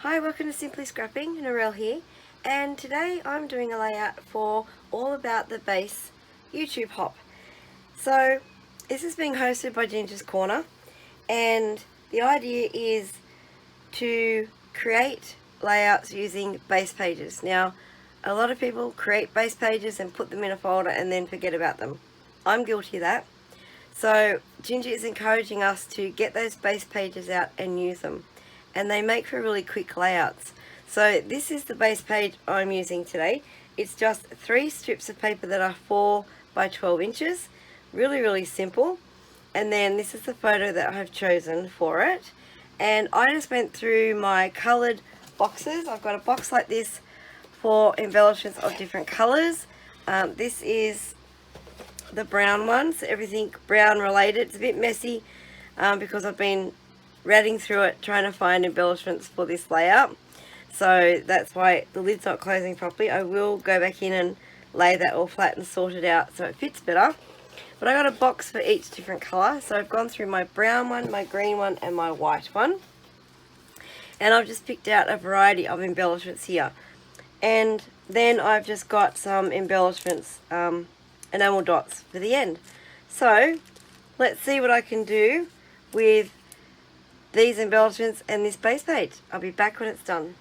Hi, welcome to Simply Scrapping, Narelle here, and today I'm doing a layout for All About the Base YouTube hop. So this is being hosted by Ginger's Corner, and the idea is to create layouts using base pages. Now, a lot of people create base pages and put them in a folder and then forget about them. I'm guilty of that. So Ginger is encouraging us to get those base pages out and use them, and they make for really quick layouts. So this is the base page I'm using today. It's just 3 strips of paper that are 4 by 12 inches. Really simple. And then this is the photo that I've chosen for it. And I just went through my coloured boxes. I've got a box like this for embellishments of different colours. This is the brown one, so everything brown related. It's a bit messy because I've been ratting through it trying to find embellishments for this layout, so that's why the lid's not closing properly. I will go back in and lay that all flat and sort it out so it fits better, but I got a box for each different colour. So I've gone through my brown one, my green one and my white one, and I've just picked out a variety of embellishments here. And then I've just got some embellishments, enamel dots for the end. So let's see what I can do with these embellishments and this base page. I'll be back when it's done.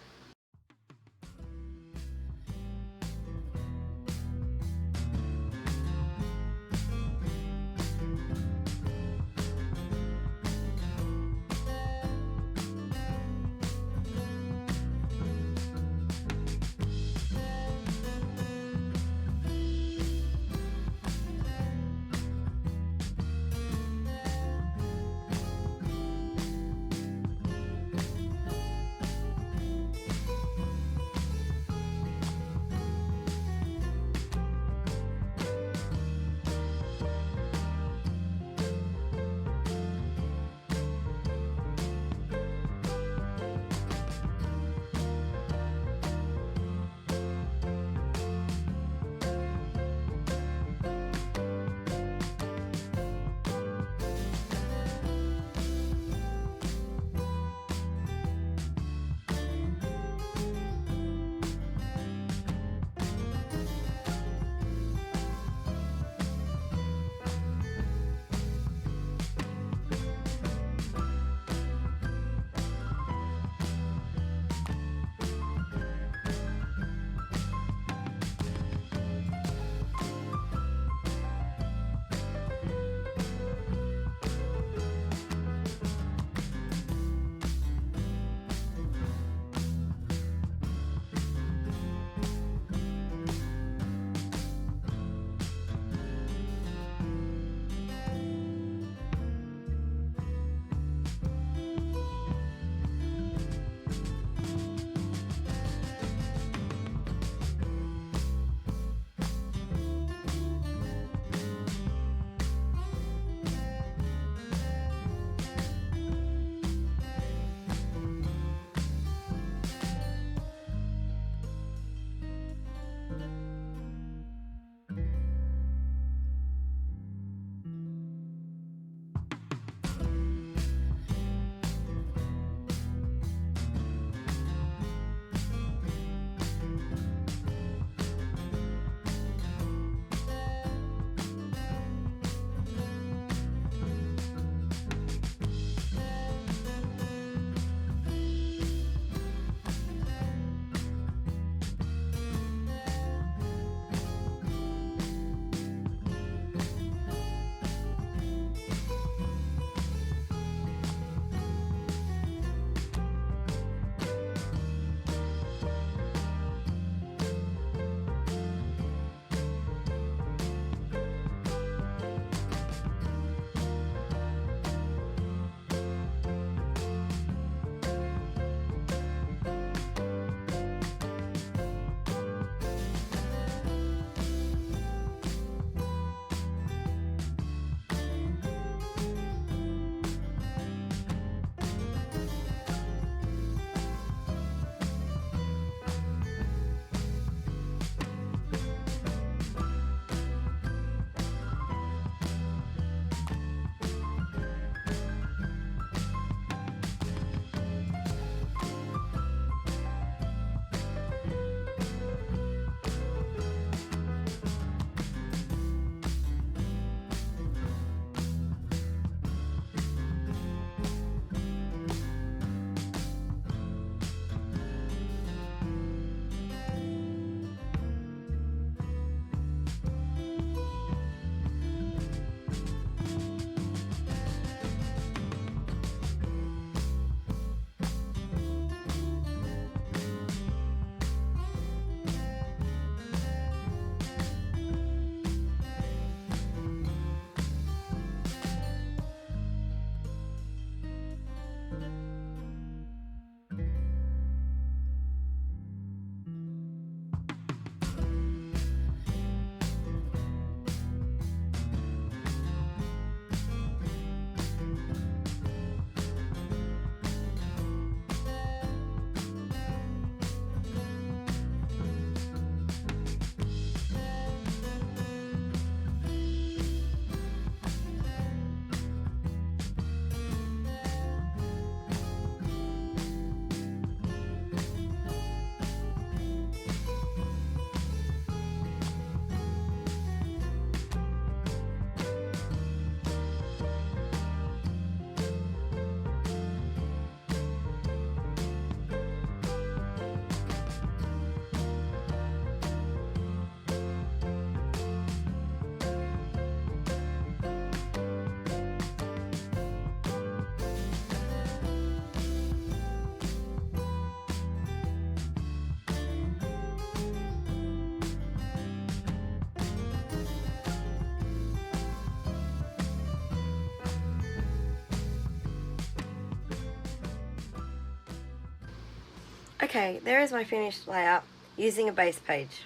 Okay, there is my finished layout using a base page.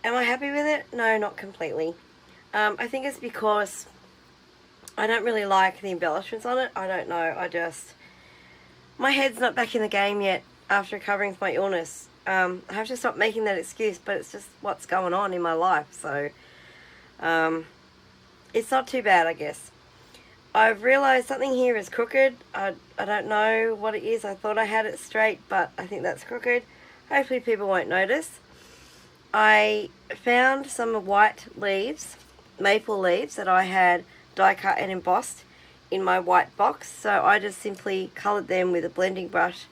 Am I happy with it? No, not completely. I think it's because I don't really like the embellishments on it. I don't know, my head's not back in the game yet after recovering from my illness. I have to stop making that excuse, but it's just what's going on in my life, so it's not too bad, I guess. I've realised something here is crooked. I don't know what it is. I thought I had it straight, but I think that's crooked. Hopefully people won't notice. I found some white leaves, maple leaves, that I had die cut and embossed in my white box, so I just simply coloured them with a blending brush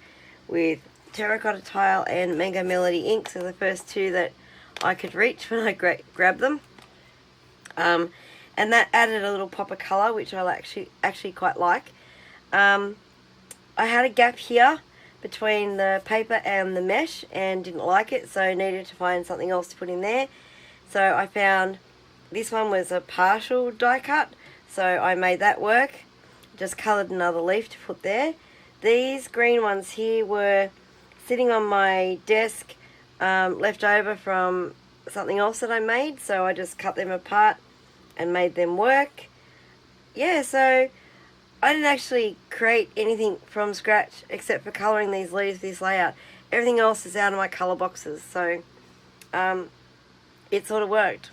with terracotta tile and Mango Melody ink. So the first two that I could reach when I grabbed them, and that added a little pop of colour, which I actually quite like. I had a gap here between the paper and the mesh and didn't like it, so needed to find something else to put in there. So I found this one was a partial die cut, so I made that work. Just coloured another leaf to put there. These green ones here were sitting on my desk, left over from something else that I made, so I just cut them apart and made them work. Yeah, so I didn't actually create anything from scratch except for colouring these leaves, this layout. Everything else is out of my colour boxes, so it sort of worked.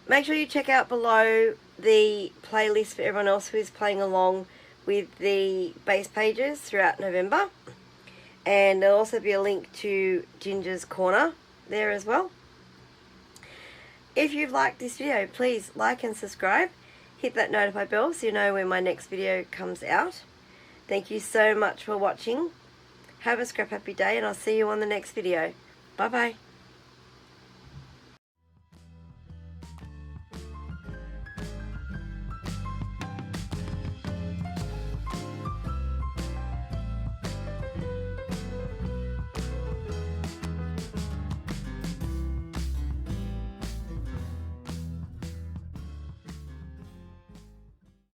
Make sure you check out below the playlist for everyone else who is playing along with the base pages throughout November. And there'll also be a link to Ginger's Corner there as well. If you've liked this video, please like and subscribe. Hit that notify bell so you know when my next video comes out. Thank you so much for watching. Have a scrap happy day, and I'll see you on the next video. Bye bye.